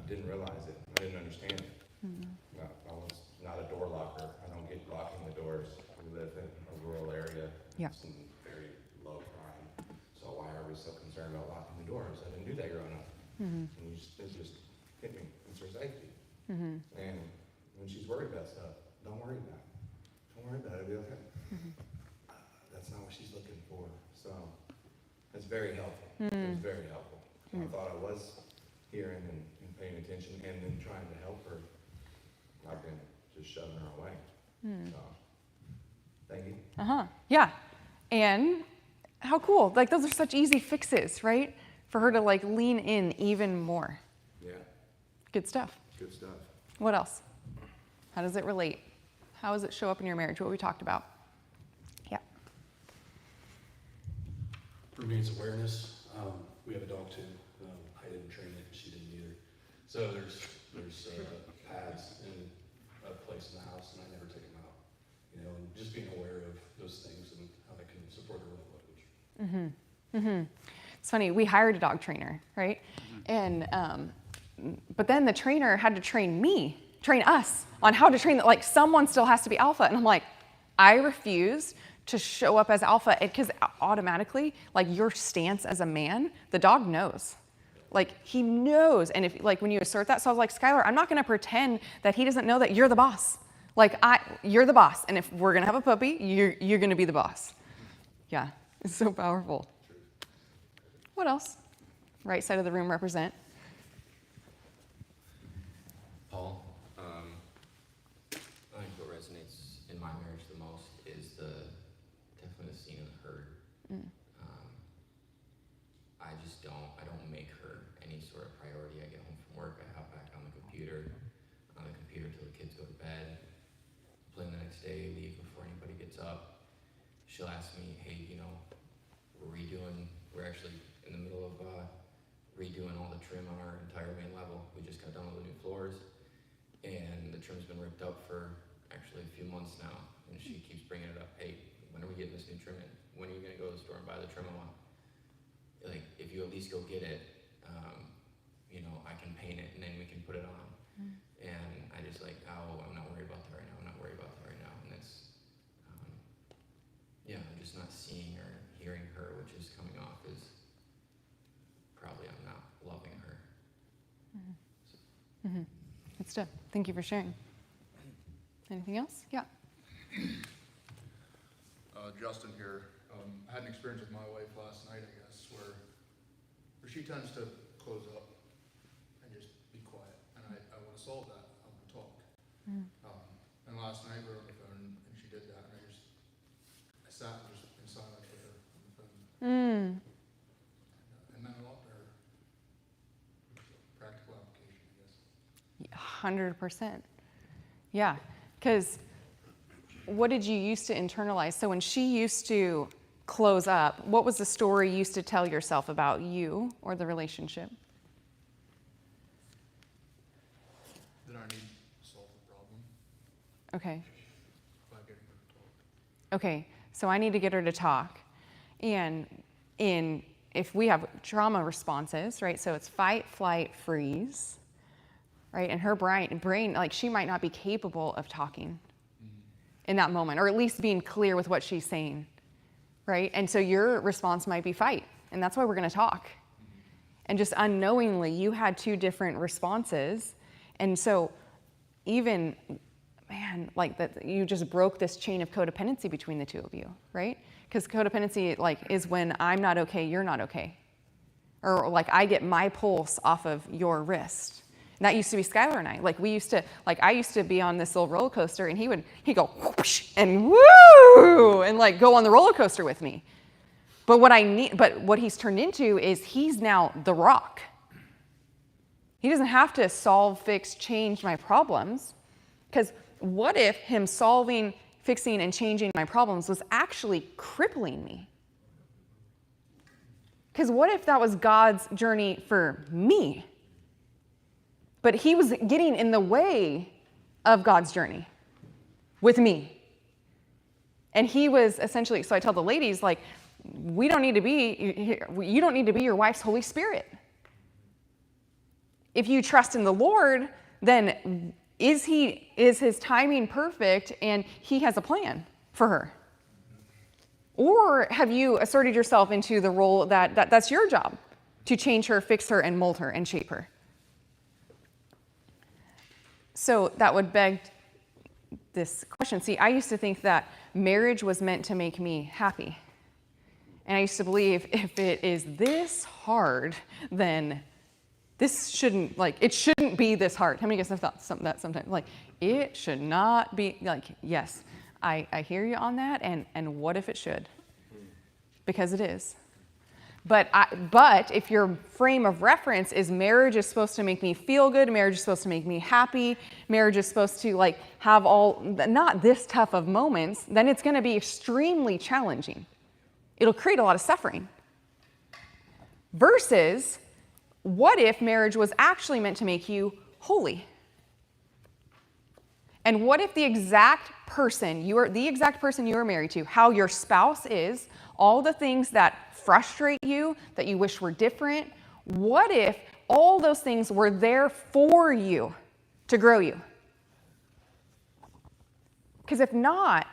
Didn't realize it. I didn't understand it. No, I was not a door locker. I don't get locking the doors. We live in a rural area. Yeah. Some very low crime. So why are we so concerned about locking the doors? I didn't do that growing up. And it just hit me. It's her safety. And when she's worried about stuff, don't worry about it. Don't worry about it. It'll be okay. That's not what she's looking for. So that's very helpful. It was very helpful. I thought I was hearing and paying attention and then trying to help her. I've been just shoving her away. So, thank you. Yeah. And how cool. Like, those are such easy fixes, right? For her to, like, lean in even more. Yeah. Good stuff. Good stuff. What else? How does it relate? How does it show up in your marriage? What we talked about. Yeah. For me, it's awareness. We have a dog too. I didn't train it, she didn't either. So there's pads in a place in the house, and I never take them out. You know, and just being aware of those things and how they can support her language. It's funny. We hired a dog trainer, right? And but then the trainer had to train us on how to train. Like, someone still has to be alpha, and I'm like, I refuse to show up as alpha, because automatically, like, your stance as a man, the dog knows. Like, he knows. And if, like, when you assert that, so I was like, Skylar, I'm not going to pretend that he doesn't know that you're the boss. Like, you're the boss. And if we're going to have a puppy, you're going to be the boss. Yeah, it's so powerful. What else? Right side of the room, represent. Paul, I think what resonates in my marriage the most is definitely the scene of the herd. I don't make her any sort of priority. I get home from work, I hop back on the computer till the kids go to bed, play the next day, leave before anybody gets up. She'll ask me, hey, we're actually in the middle of redoing all the trim on our entire main level. We just got done with the new floors, and the trim's been ripped up for actually a few months now, and she keeps bringing it up. Hey, when are we getting this new trim in? When are you gonna go to the store and buy the trim I want? Like, if you at least go get it, I can paint it and then we can put it on. And I just like, oh, I'm not worried about that right now. I'm not worried about that right now. And that's, I'm just not seeing or hearing her, which is coming off as probably I'm not loving her. Good stuff. Thank you for sharing. Anything else? Yeah. Justin here. I had an experience with my wife last night, I guess, where she tends to close up and just be quiet. And I want to solve that. I want to talk. And last night we were on the phone and she did that, and I sat and just And then a lot better practical application, I guess. 100%. Yeah, because what did you used to internalize? So when she used to close up, what was the story you used to tell yourself about you or the relationship? That I need to solve the problem Okay. by getting her to talk. Okay, so I need to get her to talk. And if we have trauma responses, right? So it's fight, flight, freeze, right? And her brain, like she might not be capable of talking in that moment, or at least being clear with what she's saying, right? And so your response might be fight, and that's why we're going to talk. And just unknowingly, you had two different responses, and so even, man, like that, you just broke this chain of codependency between the two of you, right? Because codependency, like, is when I'm not okay, you're not okay, or like I get my pulse off of your wrist. And that used to be Skylar and I. Like I used to be on this little roller coaster, and he'd go whoosh and woo, and like go on the roller coaster with me. But what he's turned into is he's now the rock. He doesn't have to solve, fix, change my problems. Because what if him solving, fixing, and changing my problems was actually crippling me? Because what if that was God's journey for me? But he was getting in the way of God's journey with me. And he was essentially, so I tell the ladies, like, you don't need to be your wife's Holy Spirit. If you trust in the Lord, then is his timing perfect and he has a plan for her? Or have you asserted yourself into the role that's your job to change her, fix her, and mold her and shape her? So that would beg this question. See, I used to think that marriage was meant to make me happy. And I used to believe if it is this hard, then this shouldn't be this hard. How many of you guys have thought that sometimes? Like, it should not be, like, yes, I hear you on that, and what if it should? Because it is. But if your frame of reference is marriage is supposed to make me feel good, marriage is supposed to make me happy, marriage is supposed to like have not this tough of moments, then it's going to be extremely challenging. It'll create a lot of suffering. Versus, what if marriage was actually meant to make you holy? And what if the exact person you are married to, how your spouse is, all the things that frustrate you, that you wish were different, what if all those things were there for you to grow you? Because if not,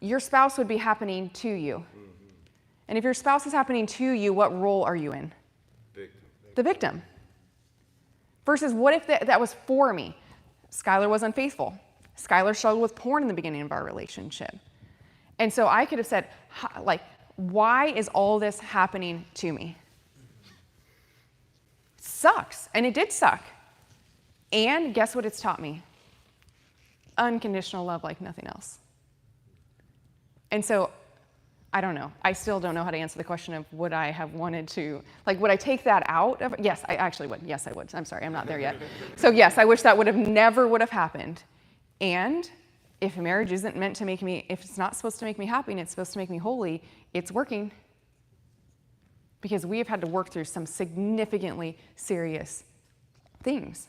your spouse would be happening to you. And if your spouse is happening to you, what role are you in? Victim. The victim. Versus what if that was for me? Skylar was unfaithful. Skylar struggled with porn in the beginning of our relationship. And so I could have said, like, why is all this happening to me? Sucks. And it did suck. And guess what it's taught me? Unconditional love like nothing else. And so, I don't know. I still don't know how to answer the question of would I have wanted to, like, would I take that out of? Yes, I actually would. Yes, I would. I'm sorry, I'm not there yet. So yes, I wish that never would have happened. And if marriage isn't meant to make me, if it's not supposed to make me happy and it's supposed to make me holy, it's working. Because we have had to work through some significantly serious things.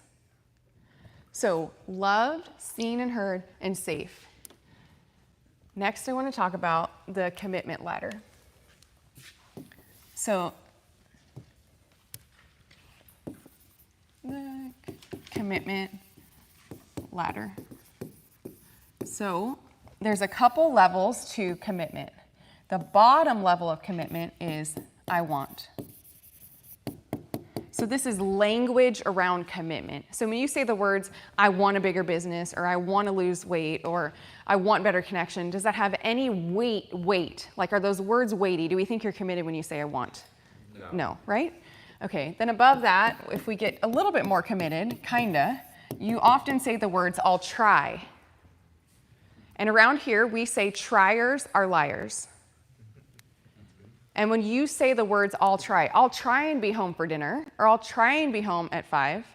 So, loved, seen and heard, and safe. Next, I want to talk about the commitment ladder. So, the commitment ladder. So, there's a couple levels to commitment. The bottom level of commitment is I want. So this is language around commitment. So when you say the words, I want a bigger business, or I want to lose weight, or I want better connection, does that have any weight? Like, are those words weighty? Do we think you're committed when you say I want? No, right? Okay, then above that, if we get a little bit more committed, kinda, you often say the words, I'll try. And around here, we say triers are liars. And when you say the words, I'll try and be home for dinner, or I'll try and be home at 5,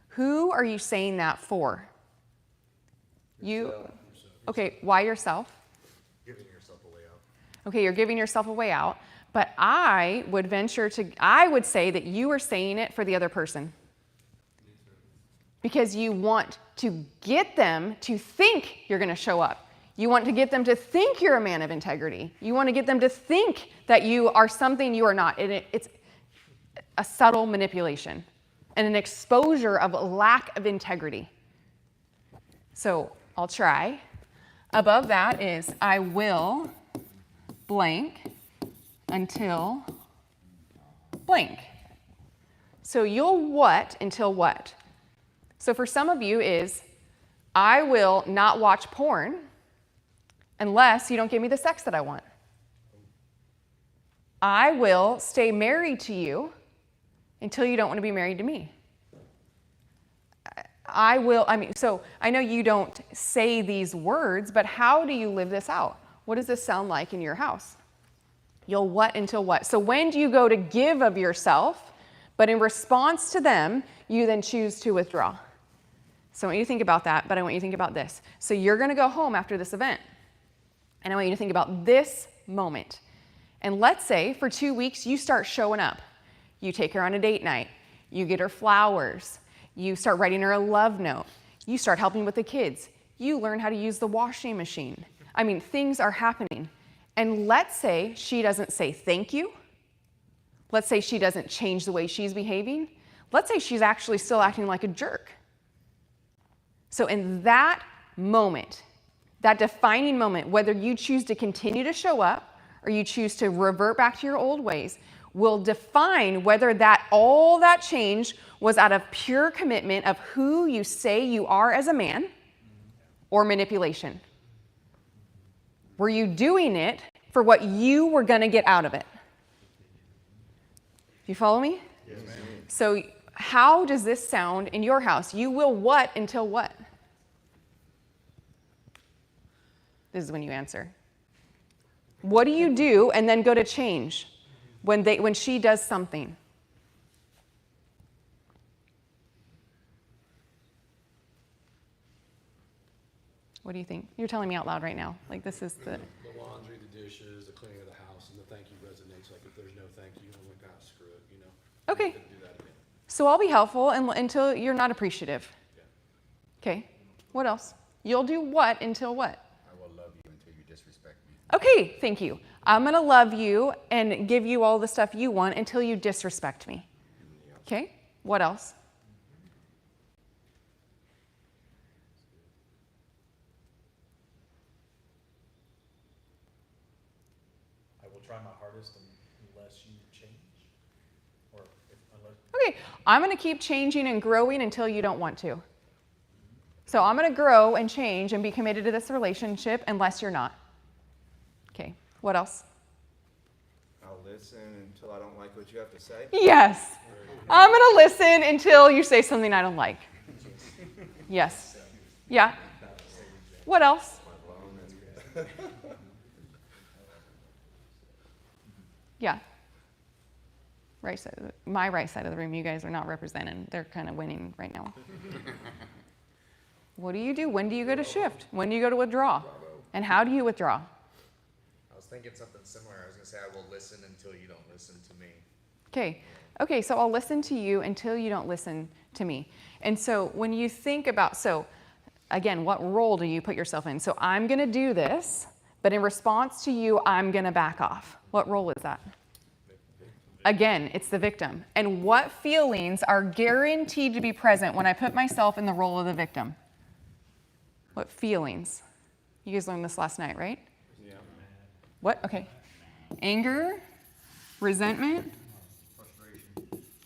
who are you saying that for? You, okay, why yourself? Giving yourself a way out. Okay, you're giving yourself a way out, but I would say that you are saying it for the other person. Because you want to get them to think you're going to show up. You want to get them to think you're a man of integrity. You want to get them to think that you are something you are not. And it's a subtle manipulation and an exposure of a lack of integrity. So I'll try. Above that is I will blank until blank. So you'll what until what? So for some of you is I will not watch porn unless you don't give me the sex that I want. I will stay married to you until you don't want to be married to me. So I know you don't say these words, but how do you live this out? What does this sound like in your house? You'll what until what? So when do you go to give of yourself, but in response to them, you then choose to withdraw? So I want you to think about that, but I want you to think about this. So you're going to go home after this event, and I want you to think about this moment. And let's say for 2 weeks, you start showing up. You take her on a date night. You get her flowers. You start writing her a love note. You start helping with the kids. You learn how to use the washing machine. I mean, things are happening. And let's say she doesn't say thank you. Let's say she doesn't change the way she's behaving. Let's say she's actually still acting like a jerk. So in that moment, that defining moment, whether you choose to continue to show up or you choose to revert back to your old ways, will define whether all that change was out of pure commitment of who you say you are as a man or manipulation. Were you doing it for what you were going to get out of it? Do you follow me? Yes, ma'am. So how does this sound in your house? You will what until what? This is when you answer. What do you do and then go to change when she does something? What do you think? You're telling me out loud right now. Like this is the... The laundry, the dishes, the cleaning of the house, and the thank you resonates. Like if there's no thank you, I'm like, ah, screw it, you know? Okay. I'm gonna do that again. So I'll be helpful until you're not appreciative. Yeah. Okay. What else? You'll do what until what? I will love you until you disrespect me. Okay, thank you. I'm going to love you and give you all the stuff you want until you disrespect me. Okay? What else? I will try my hardest unless you change, unless. Okay, I'm going to keep changing and growing until you don't want to. So I'm going to grow and change and be committed to this relationship unless you're not. Okay, what else? I'll listen until I don't like what you have to say. Yes. I'm going to listen until you say something I don't like. Yes. Yeah. What else? Yeah. Right side, my right side of the room, you guys are not represented. They're kind of winning right now. What do you do? When do you go to shift? When do you go to withdraw? And how do you withdraw? I was thinking something similar. I was going to say, I will listen until you don't listen to me. Okay, so I'll listen to you until you don't listen to me. And so when you think about, so again, what role do you put yourself in? So I'm going to do this, but in response to you, I'm going to back off. What role is that? Again, it's the victim. And what feelings are guaranteed to be present when I put myself in the role of the victim? What feelings? You guys learned this last night, right? Yeah. What? Okay. Anger, resentment,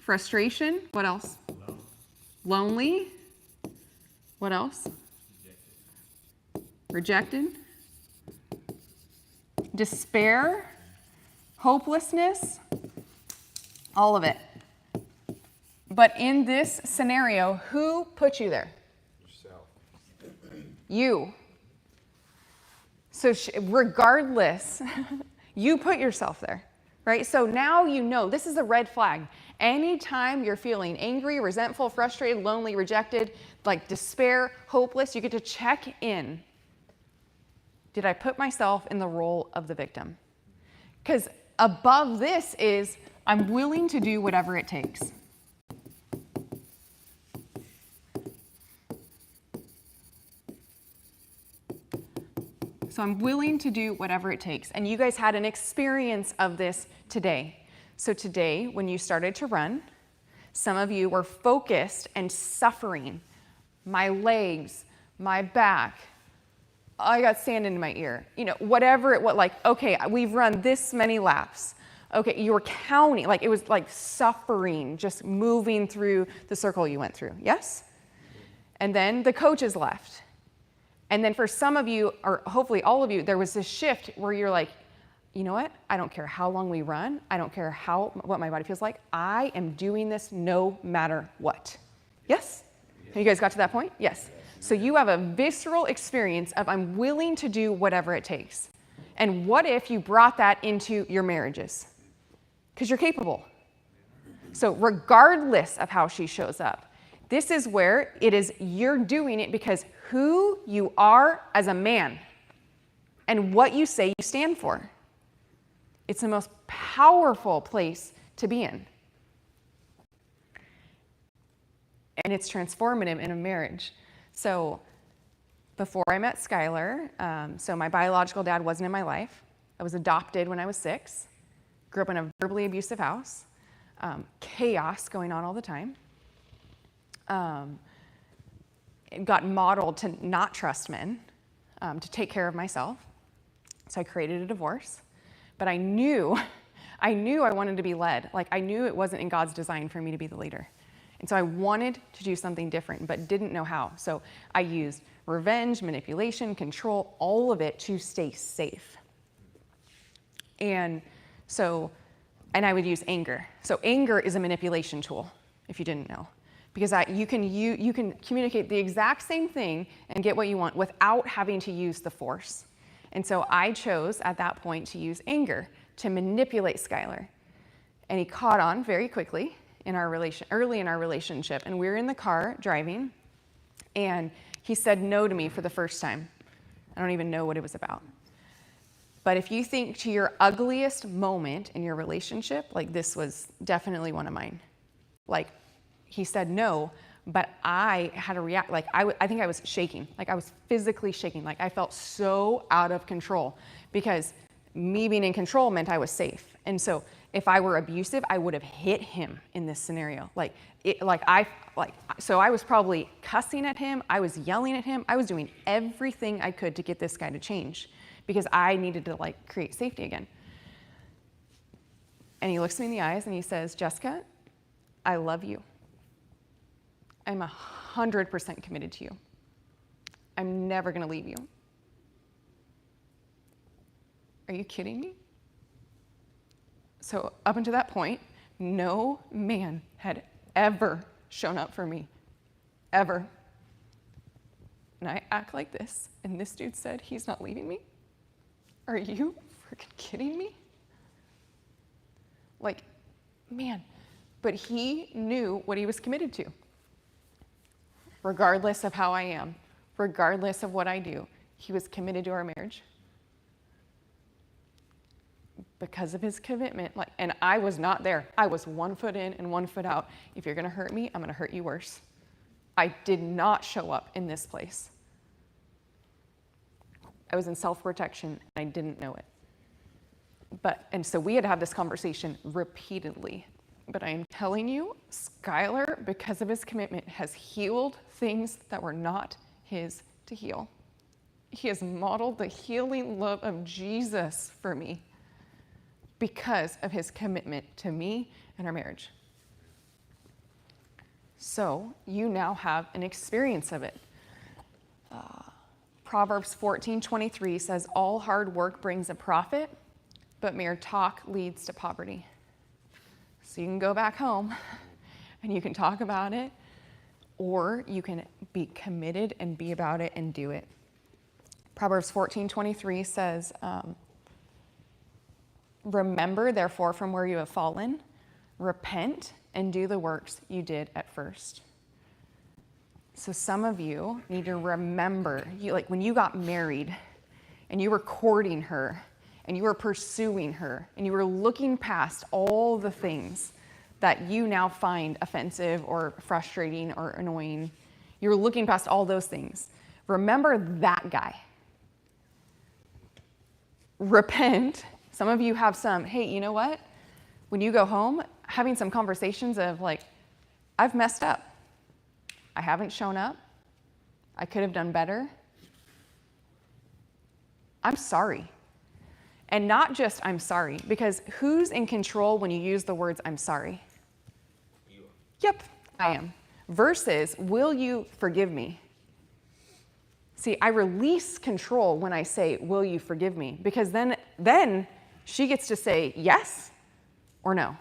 frustration. What else? Lonely. What else? Rejected. Despair, hopelessness, all of it. But in this scenario, who put you there? Yourself. You. So regardless, you put yourself there. right? So now you know this is a red flag. Anytime you're feeling angry, resentful, frustrated, lonely, rejected, like despair, hopeless, you get to check in. Did I put myself in the role of the victim? Because above this is, I'm willing to do whatever it takes. So I'm willing to do whatever it takes. And you guys had an experience of this today. So today, when you started to run, some of you were focused and suffering. My legs, my back, I got sand in my ear. You know, whatever it was, like, okay, we've run this many laps. Okay, you were counting, like it was like suffering, just moving through the circle you went through, yes? And then the coaches left. And then for some of you, or hopefully all of you, there was this shift where you're like, you know what? I don't care how long we run. I don't care what my body feels like. I am doing this no matter what. Yes? Have you guys got to that point? Yes. So you have a visceral experience of I'm willing to do whatever it takes. And what if you brought that into your marriages? Because you're capable. So regardless of how she shows up, this is where it is you're doing it because who you are as a man and what you say you stand for. It's the most powerful place to be in. And it's transformative in a marriage. So before I met Skylar, so my biological dad wasn't in my life. I was adopted when I was 6. Grew up in a verbally abusive house. Chaos going on all the time. Got modeled to not trust men, to take care of myself. So I created a divorce. But I knew I wanted to be led. Like I knew it wasn't in God's design for me to be the leader. And so I wanted to do something different, but didn't know how. So I used revenge, manipulation, control, all of it to stay safe. And I would use anger. So anger is a manipulation tool, if you didn't know. Because you can communicate the exact same thing and get what you want without having to use the force. And so I chose at that point to use anger to manipulate Skylar. And he caught on very quickly early in our relationship. And we were in the car driving, and he said no to me for the first time. I don't even know what it was about. But if you think to your ugliest moment in your relationship, like this was definitely one of mine. Like he said no, but I had to react. Like I think I was shaking. Like I was physically shaking. Like I felt so out of control because me being in control meant I was safe. And so if I were abusive, I would have hit him in this scenario. So I was probably cussing at him. I was yelling at him. I was doing everything I could to get this guy to change because I needed to create safety again. And he looks me in the eyes and he says, Jessica, I love you. I'm 100% committed to you. I'm never going to leave you. Are you kidding me? So up until that point, no man had ever shown up for me, ever. And I act like this, and this dude said he's not leaving me? Are you freaking kidding me? Like, man, but he knew what he was committed to. Regardless of how I am, regardless of what I do, he was committed to our marriage. Because of his commitment, and I was not there. I was 1 foot in and 1 foot out. If you're gonna hurt me, I'm gonna hurt you worse. I did not show up in this place. I was in self-protection, and I didn't know it. And so we had to have this conversation repeatedly. But I am telling you, Skylar, because of his commitment, has healed things that were not his to heal. He has modeled the healing love of Jesus for me because of his commitment to me and our marriage. So you now have an experience of it. Proverbs 14:23 says, all hard work brings a profit, but mere talk leads to poverty. So you can go back home and you can talk about it, or you can be committed and be about it and do it. Proverbs 14:23 says, remember, therefore, from where you have fallen, repent, and do the works you did at first. So some of you need to remember, like when you got married and you were courting her and you were pursuing her and you were looking past all the things that you now find offensive or frustrating or annoying. You were looking past all those things. Remember that guy. Repent. Some of you have some, hey, you know what? When you go home, having some conversations of like, I've messed up. I haven't shown up. I could have done better. I'm sorry. And not just I'm sorry, because who's in control when you use the words I'm sorry? You are. Yep, I am. Versus, will you forgive me? See, I release control when I say, will you forgive me? Because then she gets to say yes or no.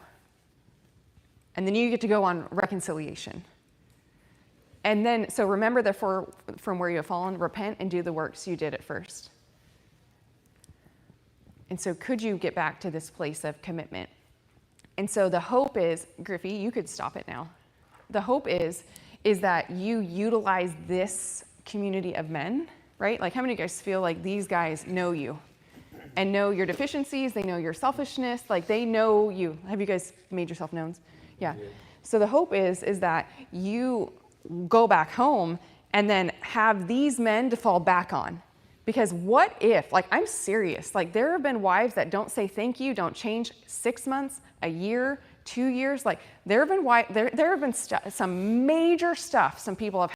And then you get to go on reconciliation. And then, so remember, therefore, from where you have fallen, repent and do the works you did at first. And so could you get back to this place of commitment? And so the hope is, Griffey, you could stop it now. The hope is that you utilize this community of men, right? Like how many of you guys feel like these guys know you and know your deficiencies, they know your selfishness, like they know you. Have you guys made yourself known? Yeah. So the hope is that you go back home and then have these men to fall back on. Because what if, like I'm serious, like there have been wives that don't say thank you, don't change 6 months, a year, 2 years. Like there have been some major stuff some people have